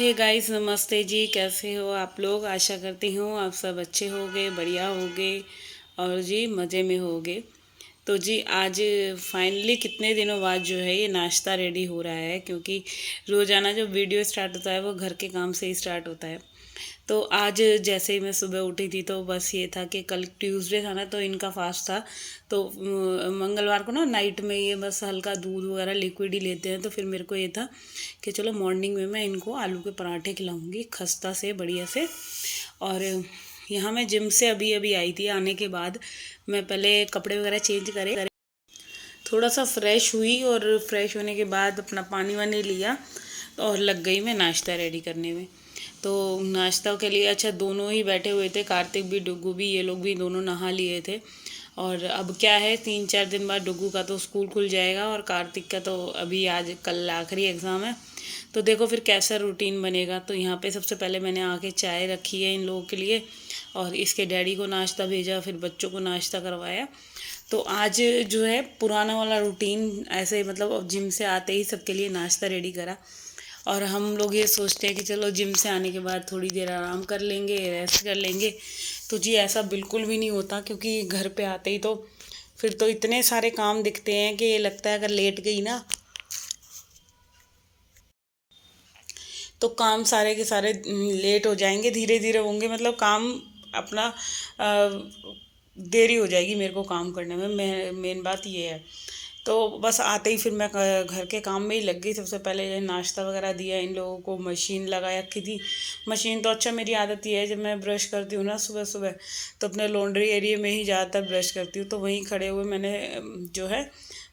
Hey guys, नमस्ते जी। कैसे हो आप लोग? आशा करती हूँ आप सब अच्छे होगे, बढ़िया होगे और जी मज़े में होगे। तो जी आज फाइनली कितने दिनों बाद जो है ये नाश्ता रेडी हो रहा है, क्योंकि रोज़ाना जो वीडियो स्टार्ट होता है वो घर के काम से ही स्टार्ट होता है। तो आज जैसे ही मैं सुबह उठी थी तो बस ये था कि कल ट्यूसडे था ना, तो इनका फास्ट था। तो मंगलवार को ना नाइट में ये बस हल्का दूध वगैरह लिक्विड ही लेते हैं। तो फिर मेरे को ये था कि चलो मॉर्निंग में मैं इनको आलू के पराठे खिलाऊंगी खस्ता से बढ़िया से। और यहाँ मैं जिम से अभी अभी आई थी। आने के बाद मैं पहले कपड़े वगैरह चेंज करे, थोड़ा सा फ्रेश हुई और फ्रेश होने के बाद अपना पानी वानी लिया और लग गई मैं नाश्ता रेडी करने में। तो नाश्ता के लिए अच्छा दोनों ही बैठे हुए थे, कार्तिक भी डुग्गू भी, ये लोग भी दोनों नहा लिए थे। और अब क्या है, 3-4 दिन बाद डुग्गू का तो स्कूल खुल जाएगा और कार्तिक का तो अभी आज कल आखिरी एग्ज़ाम है। तो देखो फिर कैसा रूटीन बनेगा। तो यहाँ पे सबसे पहले मैंने आके चाय रखी है इन लोगों के लिए और इसके डैडी को नाश्ता भेजा, फिर बच्चों को नाश्ता करवाया। तो आज जो है पुराना वाला रूटीन ऐसे, मतलब अब जिम से आते ही सबके लिए नाश्ता रेडी करा। और हम लोग ये सोचते हैं कि चलो जिम से आने के बाद थोड़ी देर आराम कर लेंगे, रेस्ट कर लेंगे। तो जी ऐसा बिल्कुल भी नहीं होता, क्योंकि घर पे आते ही तो फिर तो इतने सारे काम दिखते हैं कि ये लगता है अगर लेट गई ना तो काम सारे के सारे लेट हो जाएंगे, धीरे धीरे होंगे, मतलब काम अपना देरी हो जाएगी मेरे को काम करने में। मेन बात ये है। तो बस आते ही फिर मैं घर के काम में ही लग गई। सबसे पहले नाश्ता वगैरह दिया इन लोगों को, मशीन लगा रखी थी। मशीन तो अच्छा, मेरी आदत ये है जब मैं ब्रश करती हूँ ना सुबह सुबह, तो अपने लॉन्ड्री एरिया में ही ज़्यादातर ब्रश करती हूँ। तो वहीं खड़े हुए मैंने जो है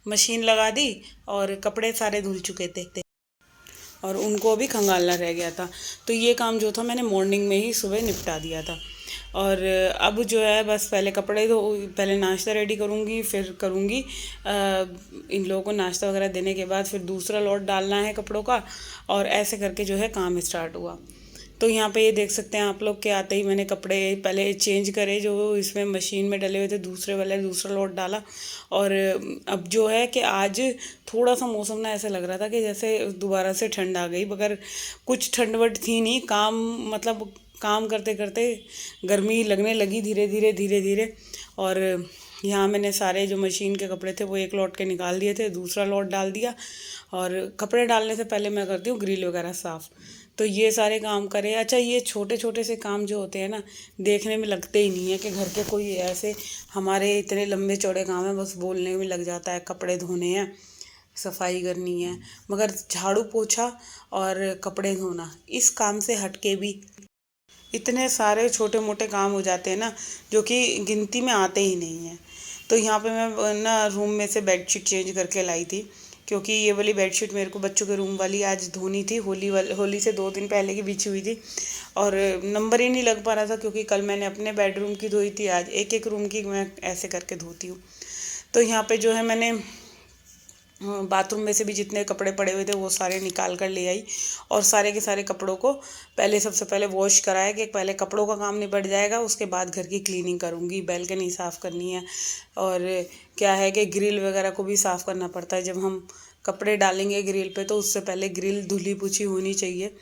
मशीन लगा दी और कपड़े सारे धुल चुके थे और उनको अभी खंगालना रह गया था। तो ये काम जो था मैंने मॉर्निंग में ही सुबह निपटा दिया था। और अब जो है बस पहले कपड़े धो, पहले नाश्ता रेडी करूँगी, फिर करूँगी इन लोगों को नाश्ता वगैरह देने के बाद फिर दूसरा लॉट डालना है कपड़ों का। और ऐसे करके जो है काम स्टार्ट हुआ। तो यहाँ पे ये देख सकते हैं आप लोग के आते ही मैंने कपड़े पहले चेंज करे जो इसमें मशीन में डले हुए थे, दूसरे वाले दूसरा लॉट डाला। और अब जो है कि आज थोड़ा सा मौसम ना ऐसा लग रहा था कि जैसे दोबारा से ठंड आ गई, मगर कुछ ठंड वट थी नहीं। काम मतलब काम करते करते गर्मी लगने लगी धीरे धीरे धीरे धीरे। और यहाँ मैंने सारे जो मशीन के कपड़े थे वो एक लौट के निकाल दिए थे, दूसरा लौट डाल दिया। और कपड़े डालने से पहले मैं करती हूँ ग्रिल वगैरह साफ़। तो ये सारे काम करे। अच्छा ये छोटे छोटे से काम जो होते हैं ना, देखने में लगते ही नहीं है कि घर के कोई ऐसे हमारे इतने लंबे चौड़े काम है, बस बोलने में लग जाता है। कपड़े धोने हैं, सफाई करनी है, मगर झाड़ू पोछा और कपड़े धोना, इस काम से हटके भी इतने सारे छोटे मोटे काम हो जाते हैं ना, जो कि गिनती में आते ही नहीं हैं। तो यहाँ पे मैं ना रूम में से बेडशीट चेंज करके लाई थी, क्योंकि ये वाली बेडशीट मेरे को बच्चों के रूम वाली आज धोनी थी। होली से 2 दिन पहले की बिछी हुई थी और नंबर ही नहीं लग पा रहा था, क्योंकि कल मैंने अपने बेडरूम की धोई थी, आज एक एक रूम की मैं ऐसे करके धोती हूँ। तो यहाँ पे जो है मैंने बाथरूम में से भी जितने कपड़े पड़े हुए थे वो सारे निकाल कर ले आई। और सारे के सारे कपड़ों को पहले सबसे पहले वॉश कराया कि पहले कपड़ों का काम निपट जाएगा, उसके बाद घर की क्लीनिंग करूँगी। बैल्कनी साफ़ करनी है और क्या है कि ग्रिल वगैरह को भी साफ़ करना पड़ता है। जब हम कपड़े डालेंगे ग्रिल पे तो उससे पहले ग्रिल धुली पुछी होनी चाहिए।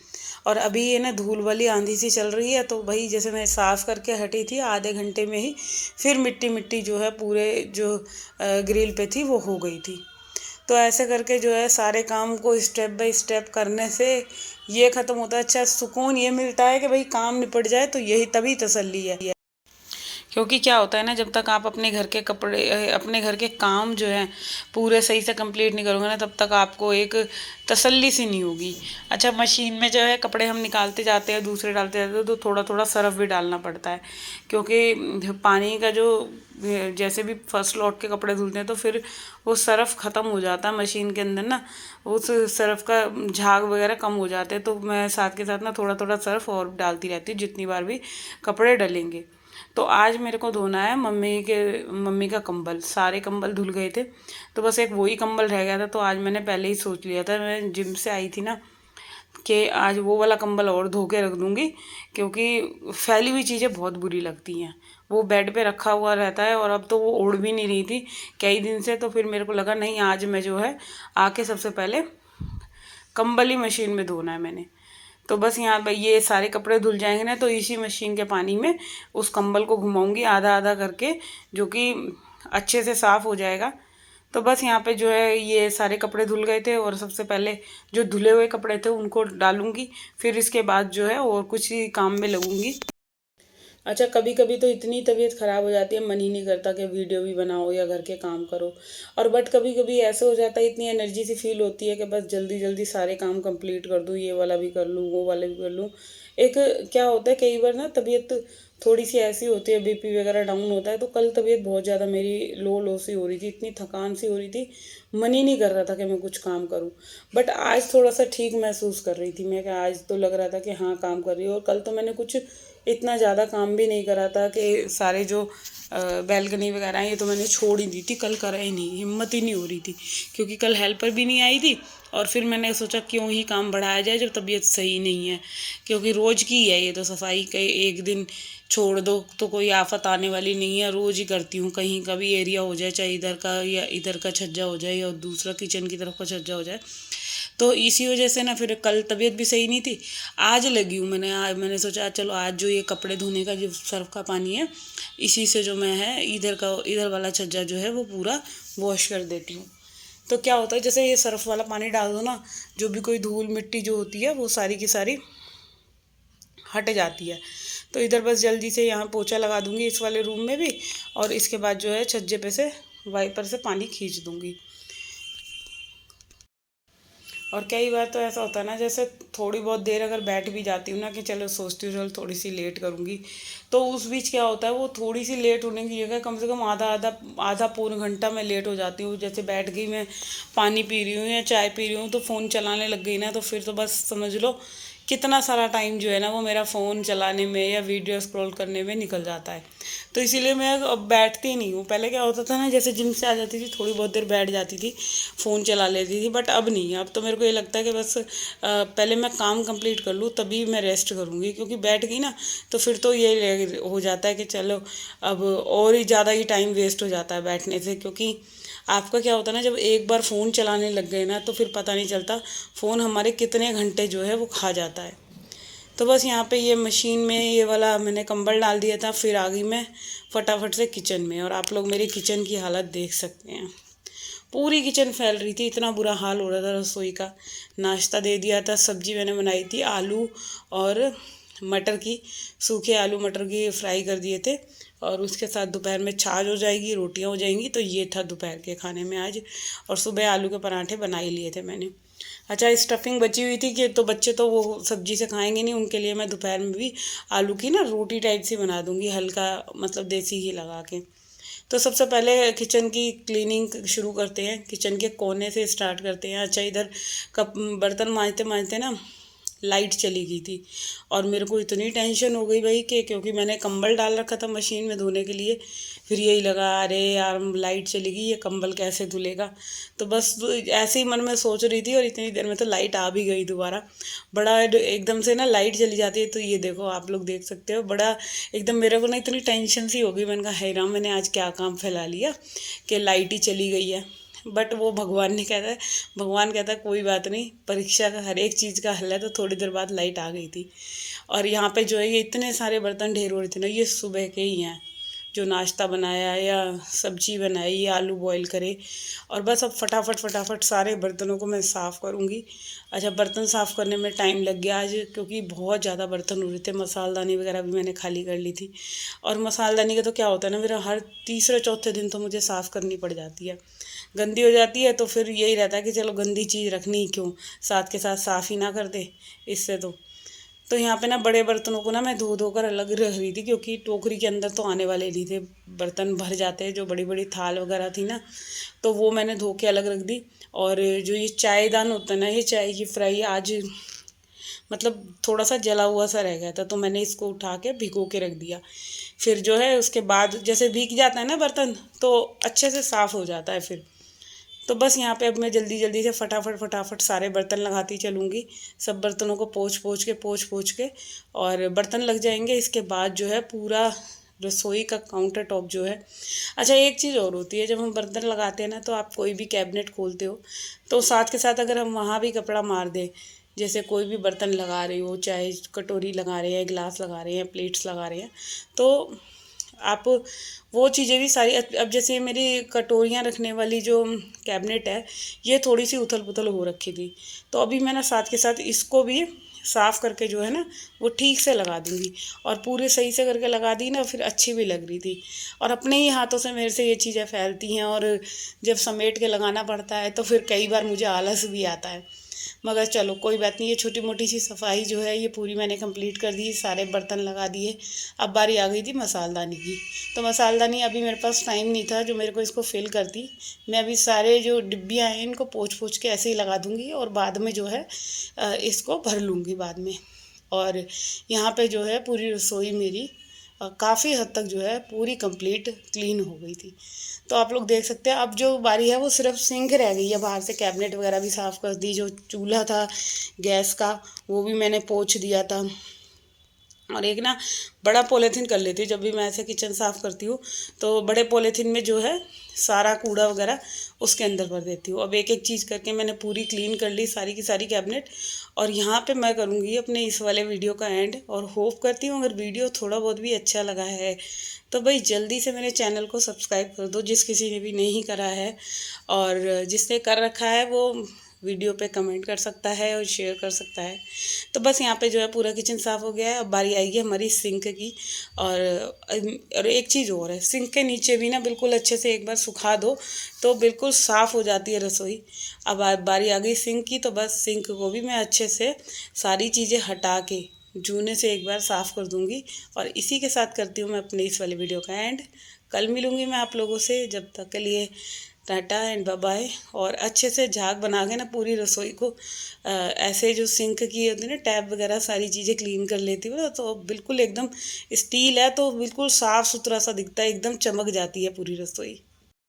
और अभी ये ना धूल वाली आंधी सी चल रही है, तो वही जैसे मैं साफ़ करके हटी थी आधे घंटे में ही फिर मिट्टी मिट्टी जो है पूरे जो ग्रिल पे थी वो हो गई थी। तो ऐसे करके जो है सारे काम को स्टेप बाय स्टेप करने से ये ख़त्म होता है। अच्छा सुकून ये मिलता है कि भाई काम निपट जाए, तो यही तभी तसल्ली है। क्योंकि क्या होता है ना, जब तक आप अपने घर के कपड़े अपने घर के काम जो हैं पूरे सही से कंप्लीट नहीं करोगे ना, तब तक आपको एक तसल्ली सी नहीं होगी। अच्छा मशीन में जो है कपड़े हम निकालते जाते हैं, दूसरे डालते जाते हैं, तो थोड़ा थोड़ा सर्फ भी डालना पड़ता है, क्योंकि पानी का जो जैसे भी फर्स्ट लॉट के कपड़े धुलते हैं तो फिर वो सर्फ ख़त्म हो जाता है मशीन के अंदर ना, उस सर्फ का झाग वगैरह कम हो जाते हैं। तो मैं साथ के साथ ना थोड़ा थोड़ा सर्फ और डालती रहती हूँ जितनी बार भी कपड़े डलेंगे। तो आज मेरे को धोना है मम्मी का कंबल, सारे कंबल धुल गए थे तो बस एक वही कंबल रह गया था। तो आज मैंने पहले ही सोच लिया था, मैं जिम से आई थी ना, कि आज वो वाला कंबल और धो के रख दूँगी, क्योंकि फैली हुई चीज़ें बहुत बुरी लगती हैं। वो बेड पे रखा हुआ रहता है और अब तो वो ओढ़ भी नहीं रही थी कई दिन से। तो फिर मेरे को लगा नहीं, आज मैं जो है आके सबसे पहले कंबल ही मशीन में धोना है मैंने। तो बस यहाँ पे ये सारे कपड़े धुल जाएंगे ना, तो इसी मशीन के पानी में उस कंबल को घुमाऊंगी आधा आधा करके, जो कि अच्छे से साफ़ हो जाएगा। तो बस यहाँ पे जो है ये सारे कपड़े धुल गए थे, और सबसे पहले जो धुले हुए कपड़े थे उनको डालूंगी, फिर इसके बाद जो है और कुछ ही काम में लगूंगी। अच्छा, कभी कभी तो इतनी तबीयत ख़राब हो जाती है, मन ही नहीं करता कि वीडियो भी बनाओ या घर के काम करो। और बट कभी कभी ऐसे हो जाता है, इतनी एनर्जी सी फील होती है कि बस जल्दी जल्दी सारे काम कंप्लीट कर दूँ, ये वाला भी कर लूँ, वो वाला भी कर लूँ। एक क्या होता है, कई बार ना तबीयत थोड़ी सी ऐसी होती है, बीपी वगैरह डाउन होता है। तो कल तबीयत बहुत ज़्यादा मेरी लो लो सी हो रही थी, इतनी थकान सी हो रही थी, मन ही नहीं कर रहा था कि मैं कुछ काम करूं। बट आज थोड़ा सा ठीक महसूस कर रही थी मैं, कि आज तो लग रहा था कि हाँ काम कर रही हूँ। और कल तो मैंने कुछ इतना ज़्यादा काम भी नहीं करा था, कि सारे जो बैल्कनी वगैरह ये तो मैंने छोड़ ही दी थी, कल करा ही नहीं, हिम्मत ही नहीं हो रही थी, क्योंकि कल हेल्पर भी नहीं आई थी। और फिर मैंने सोचा क्यों ही काम बढ़ाया जाए जब तबीयत सही नहीं है, क्योंकि रोज़ की है ये तो सफाई, कहीं एक दिन छोड़ दो तो कोई आफत आने वाली नहीं है, रोज़ ही करती हूँ। कहीं का भी एरिया हो जाए, चाहे इधर का या इधर का छज्जा हो जाए या दूसरा किचन की तरफ का छज्जा हो जाए, तो इसी वजह से ना फिर कल तबीयत भी सही नहीं थी। आज लगी हूँ मैंने, आज मैंने सोचा चलो आज जो ये कपड़े धोने का जो सर्फ का पानी है, इसी से जो मैं है इधर वाला छज्जा जो है वो पूरा वॉश कर देती हूँ। तो क्या होता है, जैसे ये सर्फ वाला पानी डाल दो ना, जो भी कोई धूल मिट्टी जो होती है वो सारी की सारी हट जाती है। तो इधर बस जल्दी से यहाँ पोछा लगा दूंगी इस वाले रूम में भी, और इसके बाद जो है छज्जे पे से वाइपर से पानी खींच दूंगी। और कई बार तो ऐसा होता है ना, जैसे थोड़ी बहुत देर अगर बैठ भी जाती हूँ ना, कि चलो सोचती हूँ चलो थोड़ी सी लेट करूँगी, तो उस बीच क्या होता है, वो थोड़ी सी लेट होने की जगह कम से कम आधा आधा आधा पौन घंटा मैं लेट हो जाती हूँ। जैसे बैठ गई मैं पानी पी रही हूँ या चाय पी रही हूँ, तो फ़ोन चलाने लग गई ना, तो फिर तो बस समझ लो कितना सारा टाइम जो है ना वो मेरा फ़ोन चलाने में या वीडियो स्क्रॉल करने में निकल जाता है। तो इसीलिए मैं अब बैठती नहीं हूँ। पहले क्या होता था ना, जैसे जिम से आ जाती थी थोड़ी बहुत देर बैठ जाती थी, फ़ोन चला लेती थी, बट अब नहीं। अब तो मेरे को ये लगता है कि बस पहले मैं काम कंप्लीट कर लूँ तभी मैं रेस्ट करूँगी, क्योंकि बैठ गई ना तो फिर तो ये हो जाता है कि चलो अब और ही ज़्यादा ही टाइम वेस्ट हो जाता है बैठने से। क्योंकि आपका क्या होता है ना, जब एक बार फ़ोन चलाने लग गए ना, तो फिर पता नहीं चलता फ़ोन हमारे कितने घंटे जो है वो खा जाता है। तो बस यहाँ पे ये मशीन में ये वाला मैंने कंबल डाल दिया था, फिर आ गई मैं फटाफट से किचन में। और आप लोग मेरी किचन की हालत देख सकते हैं, पूरी किचन फैल रही थी, इतना बुरा हाल हो रहा था रसोई का। नाश्ता दे दिया था, सब्जी मैंने बनाई थी आलू और मटर की, सूखे आलू मटर की फ्राई कर दिए थे, और उसके साथ दोपहर में छाछ हो जाएगी, रोटियां हो जाएंगी। तो ये था दोपहर के खाने में आज। और सुबह आलू के पराठे बना ही लिए थे मैंने। अच्छा, स्टफिंग बची हुई थी, कि तो बच्चे तो वो सब्जी से खाएंगे नहीं, उनके लिए मैं दोपहर में भी आलू की ना रोटी टाइप सी बना दूंगी, हल्का मतलब देसी घी लगा के। तो सबसे पहले किचन की क्लीनिंग शुरू करते हैं, किचन के कोने से स्टार्ट करते हैं। अच्छा, इधर कप बर्तन मांजते मांजते ना लाइट चली गई थी, और मेरे को इतनी टेंशन हो गई भाई, कि क्योंकि मैंने कंबल डाल रखा था मशीन में धोने के लिए। फिर यही लगा अरे यार लाइट चली गई, ये कंबल कैसे धुलेगा। तो बस ऐसे ही मन में सोच रही थी, और इतनी देर में तो लाइट आ भी गई दोबारा। बड़ा एकदम से ना लाइट चली जाती है, तो ये देखो आप लोग देख सकते हो, बड़ा एकदम मेरे को ना इतनी टेंशन सी हो गई। मैंने कहा हे राम, मैंने आज क्या काम फैला लिया कि लाइट ही चली गई है। बट वो भगवान ने कहता है, भगवान कहता है कोई बात नहीं, परीक्षा का हर एक चीज़ का हल है। तो थोड़ी देर बाद लाइट आ गई थी। और यहाँ पे जो है ये इतने सारे बर्तन ढेर हो रहे थे ना, ये सुबह के ही हैं, जो नाश्ता बनाया या सब्जी बनाई या आलू बॉईल करे। और बस अब फटाफट फटाफट सारे बर्तनों को मैं साफ़ करूँगी। अच्छा, बर्तन साफ़ करने में टाइम लग गया आज, क्योंकि बहुत ज़्यादा बर्तन हो रहे थे। मसालदानी वगैरह भी मैंने खाली कर ली थी। और मसालदानी का तो क्या होता है ना, मेरा हर तीसरे चौथे दिन तो मुझे साफ़ करनी पड़ जाती है, गंदी हो जाती है। तो फिर यही रहता है कि चलो गंदी चीज़ रखनी ही क्यों, साथ के साथ साफ़ ही ना कर दे इससे। तो यहाँ पे ना बड़े बर्तनों को ना मैं धो धो कर अलग रख रही थी, क्योंकि टोकरी के अंदर तो आने वाले नहीं थे, बर्तन भर जाते हैं। जो बड़ी बड़ी थाल वगैरह थी ना, तो वो मैंने धो के अलग रख दी। और जो ये चायदान होता है ना, ये चाय की फ्राई आज मतलब थोड़ा सा जला हुआ सा रह गया था, तो मैंने इसको उठा के भिगो के रख दिया। फिर जो है उसके बाद जैसे भीग जाता है ना बर्तन, तो अच्छे से साफ़ हो जाता है फिर। तो बस यहाँ पे अब मैं जल्दी जल्दी से फटाफट फटाफट सारे बर्तन लगाती चलूँगी। सब बर्तनों को पोंछ पोंछ के और बर्तन लग जाएंगे। इसके बाद जो है पूरा रसोई का काउंटर टॉप जो है। अच्छा, एक चीज़ और होती है, जब हम बर्तन लगाते हैं ना, तो आप कोई भी कैबिनेट खोलते हो तो साथ के साथ अगर हम वहाँ भी कपड़ा मार दें, जैसे कोई भी बर्तन लगा रही हो, चाहे कटोरी लगा रहे हैं, गिलास लगा रहे हैं, प्लेट्स लगा रहे हैं, तो आप वो चीज़ें भी सारी अब जैसे मेरी कटोरियाँ रखने वाली जो कैबिनेट है, ये थोड़ी सी उथल पुथल हो रखी थी, तो अभी मैं ना साथ के साथ इसको भी साफ़ करके जो है ना वो ठीक से लगा दूँगी। और पूरे सही से करके लगा दी ना, फिर अच्छी भी लग रही थी। और अपने ही हाथों से मेरे से ये चीज़ें फैलती हैं, और जब समेट के लगाना पड़ता है तो फिर कई बार मुझे आलस भी आता है। मगर चलो कोई बात नहीं, ये छोटी मोटी सी सफाई जो है ये पूरी मैंने कंप्लीट कर दी, सारे बर्तन लगा दिए। अब बारी आ गई थी मसालदानी की। तो मसालदानी अभी मेरे पास टाइम नहीं था जो मेरे को इसको फिल करती। मैं अभी सारे जो डिब्बियाँ हैं इनको पोंछ पोंछ के ऐसे ही लगा दूँगी, और बाद में जो है इसको भर लूँगी बाद में। और यहाँ पे जो है पूरी रसोई मेरी काफ़ी हद तक जो है पूरी कंप्लीट क्लीन हो गई थी। तो आप लोग देख सकते हैं, अब जो बारी है वो सिर्फ सिंक रह गई है। बाहर से कैबिनेट वगैरह भी साफ़ कर दी, जो चूल्हा था गैस का वो भी मैंने पोंछ दिया था। और एक ना बड़ा पॉलीथीन कर लेती हूँ, जब भी मैं ऐसे किचन साफ़ करती हूँ तो बड़े पॉलीथीन में जो है सारा कूड़ा वगैरह उसके अंदर भर देती हूँ। अब एक एक चीज़ करके मैंने पूरी क्लीन कर ली सारी की सारी कैबिनेट। और यहाँ पे मैं करूँगी अपने इस वाले वीडियो का एंड, और होप करती हूँ अगर वीडियो थोड़ा बहुत भी अच्छा लगा है तो भाई जल्दी से मेरे चैनल को सब्सक्राइब कर दो, जिस किसी ने भी नहीं करा है। और जिसने कर रखा है वो वीडियो पे कमेंट कर सकता है और शेयर कर सकता है। तो बस यहाँ पे जो है पूरा किचन साफ़ हो गया है। अब बारी आएगी हमारी सिंक की। और एक चीज़ और है, सिंक के नीचे भी ना बिल्कुल अच्छे से एक बार सुखा दो तो बिल्कुल साफ़ हो जाती है रसोई। अब बारी आ गई सिंक की, तो बस सिंक को भी मैं अच्छे से सारी चीज़ें हटा के जूने से एक बार साफ़ कर दूँगी। और इसी के साथ करती हूँ मैं अपने इस वाले वीडियो का एंड। कल मिलूँगी मैं आप लोगों से, जब तक के लिए टाटा एंड बाय बाय। और अच्छे से झाग बना के ना पूरी रसोई को ऐसे जो सिंक की होती है ना टैप वगैरह सारी चीज़ें क्लीन कर लेती हूँ ना, तो बिल्कुल एकदम स्टील है तो बिल्कुल साफ़ सुथरा सा दिखता है, एकदम चमक जाती है पूरी रसोई।